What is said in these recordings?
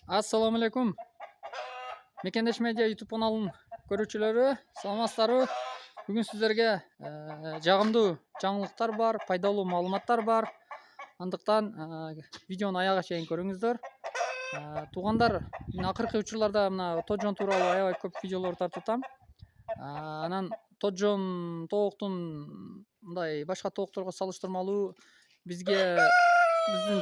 Assalamu alaikum. Мекендеш медиа YouTube каналынын көрүүчүлөрү, саламатсыздарбы? Бүгүн сиздерге жагымдуу жаңылыктар бар, пайдалуу маалыматтар бар. Андыктан видеону аяга чейин көрүңүздөр. Туугандар, мен акыркы учурларда мына Тоджон тууралуу аябай көп видеолор тартып атам. Анан Тоджон тооктун мындай башка тоокторго салыштырмалуу биздин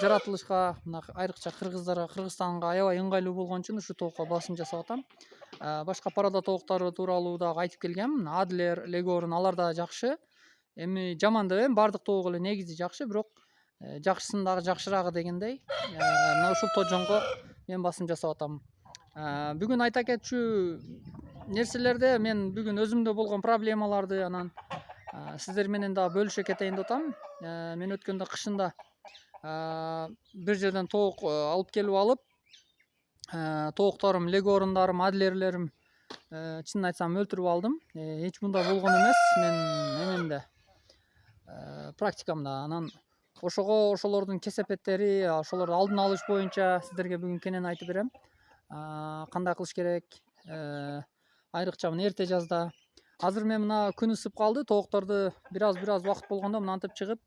жаратылышка, мына айрыкча кыргыздарга, Кыргызстанга аябай ыңгайлуу болгон үчүн ушу тоокко басым жасап атам. Башка порода тооктору тууралуу дагы айтып келгем. Адлер, Легорн, алар да жакшы. Эми жаман деп эми баардык тоок эле негизи жакшы, бирок жакшысын дагы жакшыраагы дегендей. Мына ушул Тоджонго мен басым жасап атам. Бүгүн айта кетчү нерселерде мен бүгүн өзүмдө болгон проблемаларды анан сиздер менен дагы бөлүшө кетейин деп атам. Мен өткөндө кышында бир жерден тоок алып келип алып, тоокторум, Легорндарым, Адлерлерим чынын айтсам өлтүрүп алдым. Эч мындай болгон эмес менин эмемде, практикамда. Анан ошого ошолордун кесепеттери, ошолорду алдын алыш боюнча сиздерге бүгүн кенен айтып берем. Кандай кылыш керек, айрыкча мына эрте жазда. Азыр мен мына күн ысып калды, тоокторду бир аз убакыт болгондо мынантип чыгып,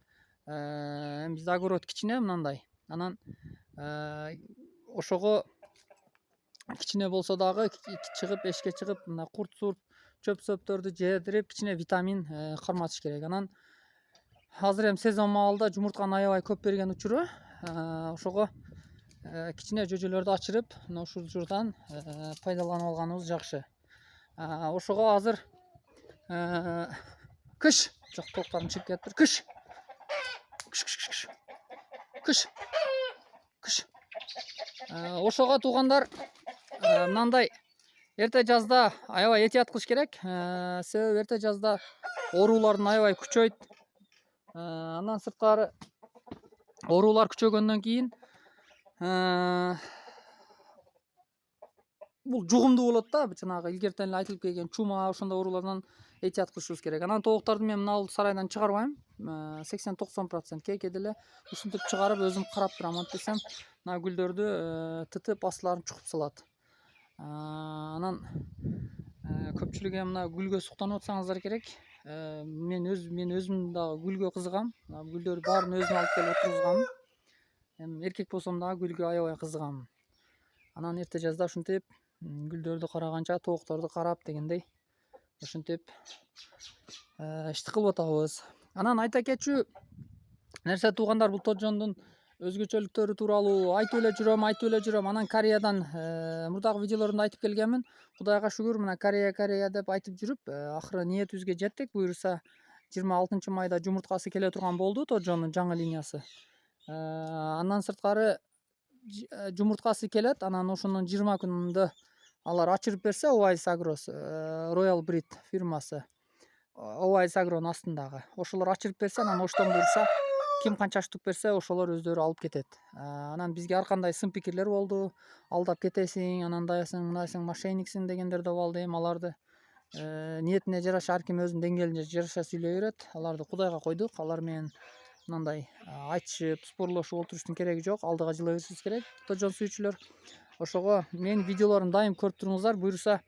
эми бизде огород кичине мындай. Анан ошого кичине болсо дагы чыгып, эшикке чыгып, мына курт-сурт, чөп-сөптөрдү жеедирип, кичине витамин карматыш керек. Анан азыр эми сезон маалында жумуртканы аябай көп берген учуру, ошого кичине жөжөлөрдү ачырып, мына ушул учурдан пайдаланып алганыбыз жакшы. Ошого азыр кыш, жок, тоокторум чыгып кетиптир. Кыш. Ошого туугандар, мындай эрте жазда аябай этият кылыш керек. Себеби эрте жазда оорулардын аябай күчөйт. Андан сырткары оорулар күчөгөндөн кийин бул жугумдуу болот да, жанагы илгертен эле айтылып келген чума, ошондой оорулардан этият кылышыбыз керек. Анан тоокторду мен мына сарайдан чыгарбайм. 80-90% кээде эле ушинтип чыгарып өзүм карап турам. Антпесем мына гүлдөрдү тытып, астыларын чукуп салат. Анан көпчүлүгү мына гүлгө суктанып атсаңыздар керек. Мен өзүм дагы гүлгө кызыгам. Гүлдөрдү баарын өзүм алып келип отургузгам. Эми эркек болсом дагы гүлгө аябай кызыгам. Анан эрте жазда ушинтип гүлдөрдү караганча тоокторду карап дегендей ушинтип ишти кылып атабыз. Анан айта кетчү нерсе туугандар, бул Тоджондун өзгөчөлүктөрү тууралуу айтып эле жүрөм. Анан Кореядан мурдагы видеолорумда айтып келгенмин. Кудайга шүгүр, мына Корея деп айтып жүрүп, акыры ниетибизге жеттик. Буюрса 26 майда жумурткасы келе турган болду Тоджондун жаңы линиясы. Андан сырткары жумурткасы келет. Анан ошонун 20 күнүндө алар ачырып берсе, Oasis Agros, Royal Breed фирмасы, Oasis Agro'нун астындагы. Ошолор ачырып берсе, анан оштон буюрса, ким канча штук берсе, ошолор өздөрү алып кетет. Анан бизге ар кандай сын пикирлер болду. Алдап кетесиң, анандайсың, мындайсың, мошенниксиң дегендер да болду. Эми аларды ниетине жараша ар ким өзүнүн деңгээлине жараша сүйлөй берет. Аларды Кудайга койдук. Алар менен мындай айтышып, спорлошуп отуруштун кереги жок. Алдыга жыла беришибиз керек, Тоджон сүйүүчүлөр. Ошого менин видеолорумду дайым көрүп туруңуздар. Буюрса,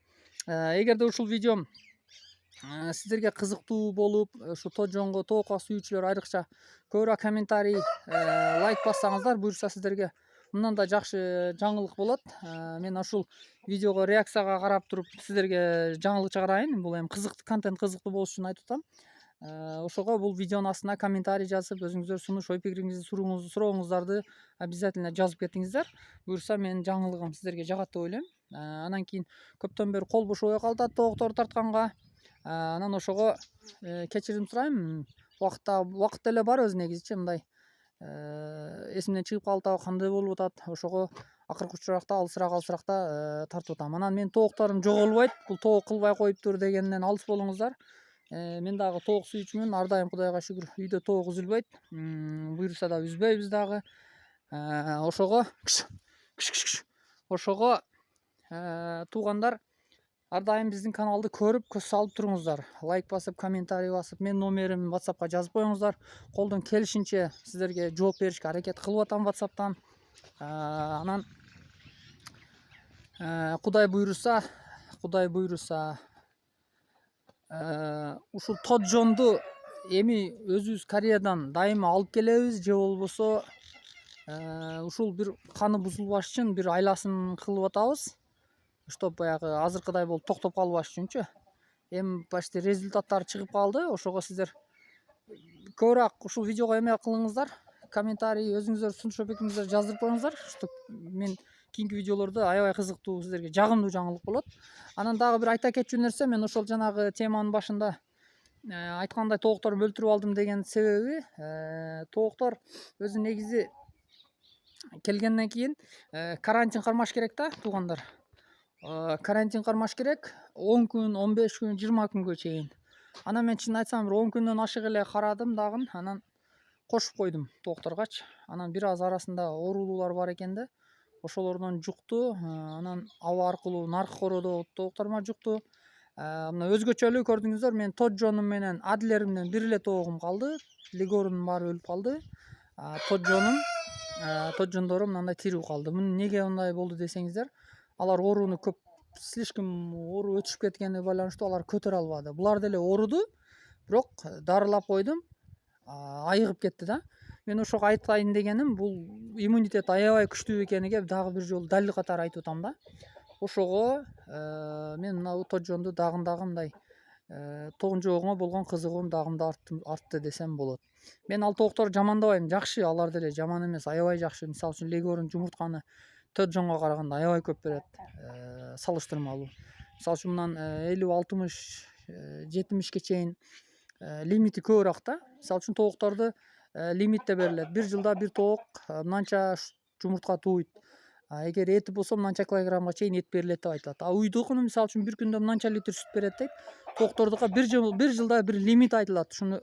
эгерде ушул видеом сиздерге кызыктуу болуп, ушу Тоджонго, тоокко сүйүүчүлөр айрыкча көбүрөөк комментарий, лайк бассаңыздар, буюрса сиздерге мындан да жакшы жаңылык болот. Мен ушул видеого реакцияга карап туруп сиздерге жаңылык чыгарайын. Бул эми кызыктуу контент, кызыктуу болуш үчүн айтып атам. Ошого бул видеонун астына комментарий жазып, өзүңүздөр сунуш, ой пикириңизди, сурооңуздарды обязательно жазып кетиңиздер. Буюрса менин жаңылыгым сиздерге жагат деп ойлойм. Анан кийин көптөн бери кол бошобой калды тоокторду тартканга. Анан ошого кечирим сурайм. Убакыт деле бар өзү негизичи, мындай эсимден чыгып калып, кандай болуп атат. Ошого акыркы учуракта алысыракта тартып атам. Анан менин тоокторум жоголбойт, бул тоок кылбай коюптур дегенден алыс болуңуздар. Мен дагы тоок сүйүүчүмүн. Ар дайым Кудайга шүгүр үйдө тоок үзүлбөйт. Буюрса да үзбөйбүз дагы. Ошого туугандар, ар дайым биздин каналды көрүп, көз салып туруңуздар. Лайк басып, комментарий басып, менин номерим WhatsAppка жазып коюңуздар. Колдон келишинче сиздерге жооп беришке аракет кылып атам WhatsApp'тан. Анан Кудай буйруса ушул тоджонду эми өзүбүз Кореядан дайыма алып келебиз же болбосо ушул бир каны бузулбаш үчүн бир айласын кылып атабыз, чтоб баягы азыркыдай болуп токтоп калбаш үчүнчү. Эми почти результаттары чыгып калды. Ошого сиздер көбүрөөк ушул видеого эме кылыңыздар, комментарий өзүңүздөр сунуш пикириңиздерди жаздырып коюңуздар, чтоб мен кийинки видеолордо аябай кызыктуу, сиздерге жагымдуу жаңылык болот. Анан дагы бир айта кетчү нерсе, мен ошол жанагы теманын башында айткандай тоокторду өлтүрүп алдым деген себеби, тооктор өзү негизи келгенден кийин карантин кармаш керек да, туугандар. Карантин кармаш керек 10 күн, 15 күн, 20 күнгө чейин. Анан мен чын айтсам бир 10 күндөн ашык эле карадым дагы, анан кошуп койдум тоокторгачы. Анан бир аз арасында оорулуулар бар экен да. Ошолордон жукту. Анан аба аркылуу наркороодо тоокторума жукту. Мына өзгөчөлүк көрдүңүздөр, мен тоджонум менен адлеримден бир эле тоогум калды. Легорунун баары өлүп калды. Тоджондору мындай тирүү калды. Муну неге мындай болду десеңиздер, алар ооруну көп слишком оору өтүшүп кеткенине байланыштуу алар көтөрө албады. Булар деле ооруду, бирок дарылап койдум, айыгып кетти да. Мен ошого айтайын дегеним, бул иммунитет аябай күчтүү экениге дагы бир жолу далил катары айтып атам да. Ошого мен мына тоджонду дагы мындай тоонжогуңа болгон кызыгуум дагы артты десем болот. Мен ал тоокторду жамандабайм, жакшы, алар деле жаман эмес, аябай жакшы. Мисалы үчүн легорун жумуртканы тоджонго караганда аябай көп берет, салыштырмалуу. Мисалы үчүн мындан 50-60-70ке чейин лимити көбүрөөк да. Мисалы үчүн тоокторду лимитте берилет. Бир жылда бир тоок мынанча жумуртка тууйт. Эгер эти болсо мынанча килограммга чейин эт берилет деп айтылат. Уйдукуну мисалы үчүн бир күндө мынанча литр сүт берет дейт. Тооктордука бир жылда бир лимит айтылат. Ушуну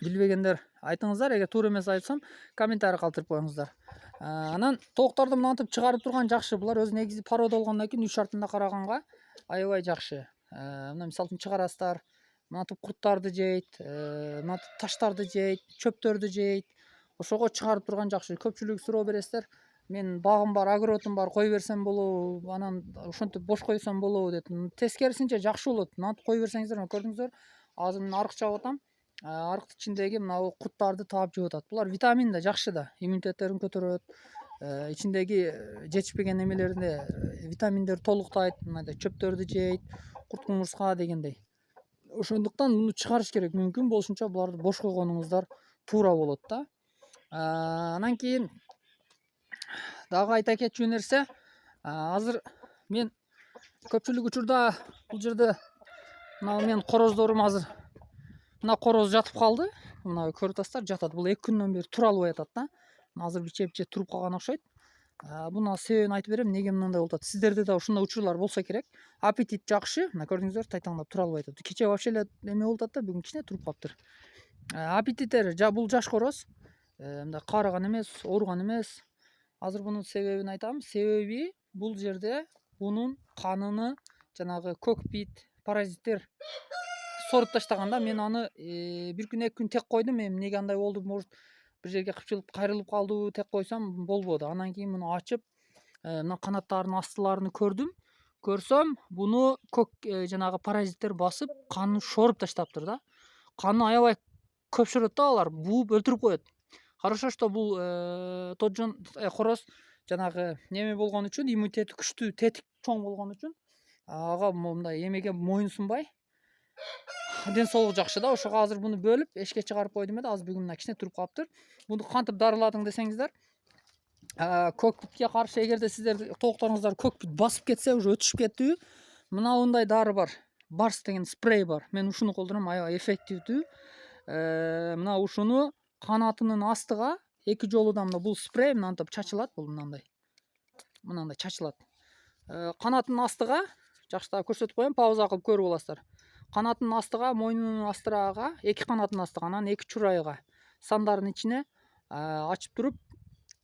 билбегендер айтыңыздар. Эгер туура эмес айтсам, комментарий калтырып коюңуздар. Анан тоокторду мынантип чыгарып турган жакшы. Булар өзү негизи порода болгондон кийин үй шартында караганга аябай жакшы. Мына мисалы үчүн чыгарасыздар. Мынантип курттарды жейт, мынантип таштарды жейт, чөптөрдү жейт. Ошого чыгарып турган жакшы. Көпчүлүгү суроо бересиздер. Мен багым бар, огородум бар, кой берсем болобу, анан ошентип бош койсом болобу деп. Тескерисинче жакшы болот. Мынантип кой берсеңиздер, көрдүңүздөр, азыр мен арык чабып атам. Арыктын ичиндеги мына курттарды таап жеп атат. Булар витамин да жакшы да, иммунитеттерин көтөрөт. Ичиндеги жетишпеген эмелерди, витаминдерди толуктайт, мындай чөптөрдү жейт, курт кумурска дегендей. Ошондуктан муну чыгарыш керек. Мүмкүн болушунча буларды бош койгонуңуздар туура болот да. Анан кийин дагы айта кетчү нерсе, азыр мен көпчүлүк учурда бул жерде мына мен короздорум азыр мына короз жатып калды. Мына көрүп атасыздар, жатат. Бул 2 күндөн бери тура албай атат да. Азыр биче туруп калган окшойт. Буна себебин айтып берем, неге мындай болуп атат. Сиздерде да ушундай учурлар болсо керек. Аппетит жакшы. Мына көрдүңүздөр, тайтаңдап тура албай атат. Кечээ вообще эле эме болуп атат да, бүгүн кичине туруп калыптыр. Аппетиттери бул жаш короз. Мындай каарыган эмес, ооруган эмес. Азыр бунун себебин айтам. Себеби бул жерде бунун каныны жанагы көкбит, паразиттер соруп таштаган да. Мен аны бир күн 2 күн тек койдум. Эми неге андай болду? Может, бир жерге кыпчылып кайрылып калдыбы, тек койсом болбоду. Анан кийин муну ачып, мына канаттарынын астыларын көрсөм, буну жанагы паразиттер басып, канын шоруп таштаптыр да. Каны аябай көпшөрөт да, алар бууп өлтүрүп коет. Хорошо, что бул тоджон короз жанагы неме болгон үчүн, иммунитети күчтүү, тетик чоң болгон үчүн ага мындай эмеге моюнсунбай, ден соолугу жакшы да. Ошого азыр буну бөлүп эшикке чыгарып койдум да. Азыр бүгүн мына кичине туруп калыптыр. Буну кантип дарыладың десеңиздер, көкбитке каршы эгерде сиздер тоокторуңуздар көкбит басып кетсе, уже өтүшүп кеттиби, мына мындай дары бар. Барс деген спрей бар. Мен ушуну колдоном, аябай эффективдүү. Мына ушуну канатынын астыга 2 жолудан бул спрей мынантип чачылат, бул мынандай чачылат. Канатынын астыга жакшытаап көрсөтүп коем, пауза кылып көрүп аласыздар. Канатынын астыга, мойнунун астырагына, 2 канатынын астыга, анан 2 чурайга, сандардын ичине ачып туруп,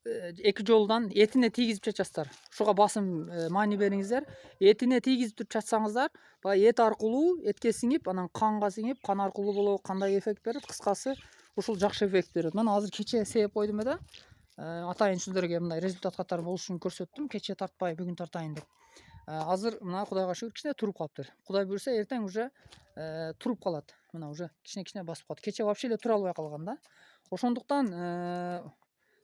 2 жолудан этине тийгизип чачасыздар. Ушуга басым маани бериңиздер. Этине тийгизип туруп чачсаңыздар, баягы эт аркылуу этке сиңип, анан канга сиңип, кан аркылуу болобу, кандай эффект берет? Кыскасы, ушул жакшы эффект берет. Мына азыр кечээ сээп койдум да. атайын сіздерге мындай результат катары болушун көрсөттүм. Кече тартпай бүгүн тартайын деп. Азыр мына Кудайга шүгүр кичине туруп калыптыр. Кудай буйруса эртең уже туруп калат. Мына уже кичине басып калат. Кече вообще эле тура албай калган да. Ошондуктан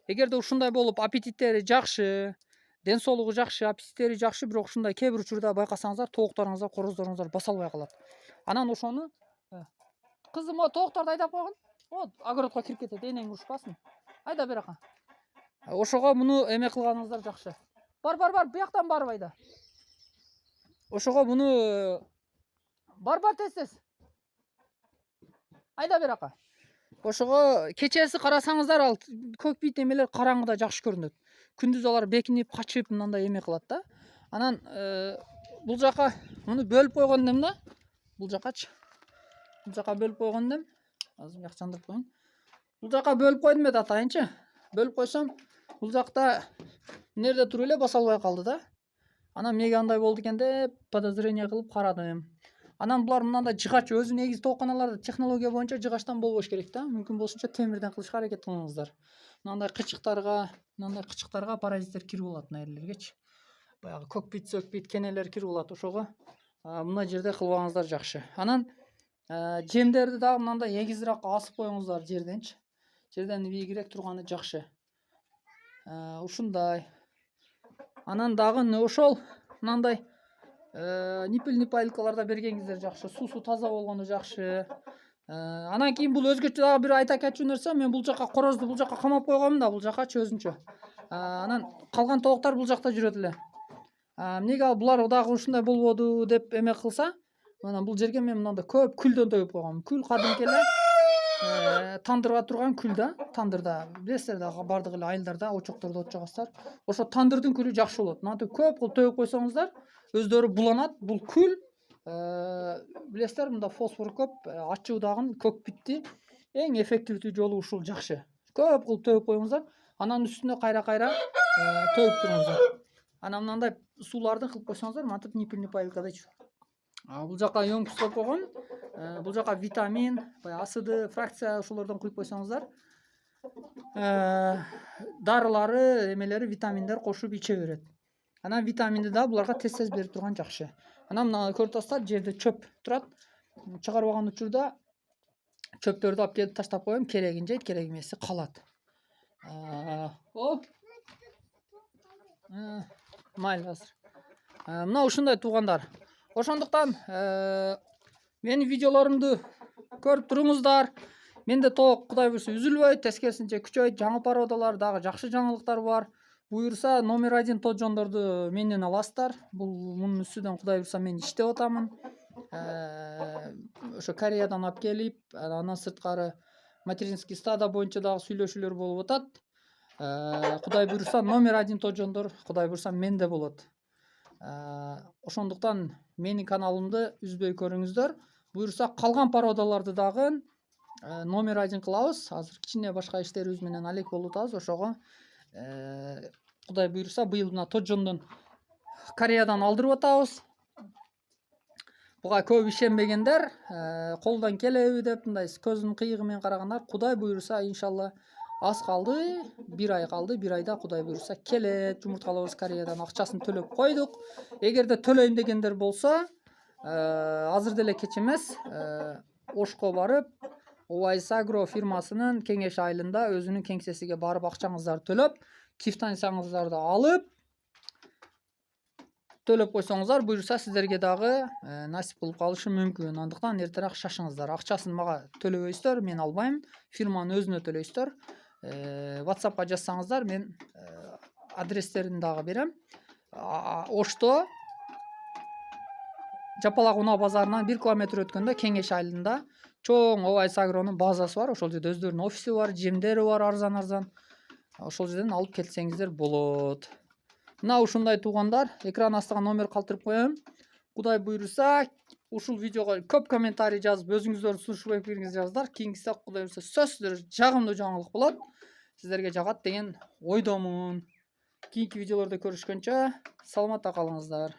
эгерде ушундай болуп аппетиттери жакшы, ден соолугу жакшы, аппетиттери жакшы, бирок ушундай кээ бир учурда байкасаңыздар, тоокторуңузга, корозсторуңуздар баса албай калат. Анан ошону кызым, тоокторду айдап койгун. Вот огородко кирип кетет, энең урушпасын. Айда биракка. Ошого муну эме кылганыңыздар жакшы. Бар, бияктан барып айда. Ошого муну бар тез. Айда биракка. Ошого кечеси карасаңыздар, ал көк бит эмелер караңгыда жакшы көрүнөт. Күндүз алар бекинип, качып, мындай эме кылат да. Анан бул жака муну бөлүп койгон дем да. Бул жакачы. Бул жака бөлүп койгон дем. Азыр бияк жандырып коеюн. Бул жака бөлүп койдум эт атайынчы. Бөлүп койсом, бул жакта нерде туруп эле баса албай калды да. Анан эмнеге андай болду экен деп подозрение кылып карадым. Анан булар мындай жыгач, өзү негизи тооканаларда технология боюнча жыгачтан болбош керек да. Мүмкүн болушунча темирден кылышка аракет кылыңыздар. Мындай кычыктарга паразиттер кирип алат, мына ээлергечи. Баягы көкбит, сөкбит, кенелер кирип алат. Ошого мына жерде кылбаңыздар жакшы. Анан жемдерди дагы мындай эгизирээк асып коюңуздар жерденчи. Жерден бийигирээк турганы жакшы. Ушундай. Анан дагы ошол мындай ниппелькаларда бергениңиздер жакшы. Суусу таза болгону жакшы. Анан кийин бул өзгөчө дагы бир айта кетчү нерсе, мен бул жака корозду бул жака камап койгонмун да, бул жакачы өзүнчө. Анан калган тооктор бул жакта жүрөт эле. Эмнеге булар дагы ушундай болбоду деп эме кылса, анан бул жерге мен мындай көп күлдөн төгүп койгом. Күл кадимки эле тандырга турган күл да. Тандырда билесиздер да, бардык эле айылдарда очоктордо от жагасыздар. Ошо тандырдын күлү жакшы болот. Мынтип көп кылып төгүп койсоңуздар, өздөрү буланат. Бул күл билесиздер, мында фосфор көп, ачуудагы көкбитти эң эффективдүү жолу ушул жакшы. Көп кылып төгүп коюңуздар, анан үстүнө кайра төгүп туруңуздар. Анан мындай сууларды кылып койсоңуздар, мынтип ниппелькадачы. Бул жака емкост коюп койгом. Бул жака витамин, баягы АСД фракция ошолордон куюп койсоңуздар, дарылары, эмелери, витаминдер кошуп иче берет. Анан витаминди да буларга тез берип турган жакшы. Анан мына көрүп атасыздар, жерде чөп турат. Чыгарбаган учурда чөптөрдү алып келип таштап коем, керегин жейт, керек эмеси калат. Майли азыр. Мына ушундай туугандар. Ошондуктан менин видеолорумду көрүп туруңуздар. Менде тоок Кудай буйруса үзүлбөйт, тескерисинче күчөйт. Жаңы породалар дагы жакшы жаңылыктар бар. Буйруса номер 1 тоджондорду менден аласыздар. Бул мунун үстүнөн Кудай буйруса мен иштеп атамын. Ошо Кореядан алып келип, андан сырткары материнский стадо боюнча дагы сүйлөшүүлөр болуп атат. Кудай буйруса номер 1 тоджондор Кудай буйруса менде болот. Ошондуктан менин каналымды үзбөй көрүңүздөр. Буйруса калган породаларды дагы номер 1 кылабыз. Азыр кичине башка иштерибиз менен алек болуп атабыз. Ошого Кудай буйруса быйыл мына тоджондон Кореядан алдырып атабыз. Буга көп ишенбегендер, колдон келеби деп мындай көзүнүн кыйыгы менен карагандар, Кудай буйруса иншалла аз калды, 1 ай калды. 1 айда Кудай буйруса келет. Жумурткалабыз Кореядан, акчасын төлөп койдук. Эгерде төлөйм дегендер болсо, азыр деле кеч эмес, Ошко барып, Owais Agro фирмасынын Кеңеш айылында өзүнүн кеңсесиге барып акчаңыздарды төлөп, квитанцияңыздарды алып, төлөп койсоңуздар, буйруса сиздерге дагы насип кылып калышы мүмкүн. Андыктан эртерээк шашыңыздар. Акчасын мага төлөбөйсүздөр, мен албайм. Фирманын өзүнө төлөйсүздөр. WhatsAppка жазсаңыздар, мен адрестерин дагы берем. Ошто Жапалак унаа базарынан 1 километр өткөндө Кеңеш айылында чоң Owais Agro'нун базасы бар. Ошол жерде өздөрүнүн офиси бар, жемдери бар, арзан. Ошол жерден алып келсеңиздер болот. Мына ушундай туугандар, экран астыга номер калтырып коем. Кудай буйруса, ушул видеого көп комментарий жазып, өзүңүздөрдүн сунуш пикириңизди жазыңыздар. Кийинкиси Кудай буйруса сөзсүз жагымдуу жаңылык болот. Сиздерге жагат деген ойдомун. Кийинки видеолордо көрүшкөнчө саламатта калыңыздар.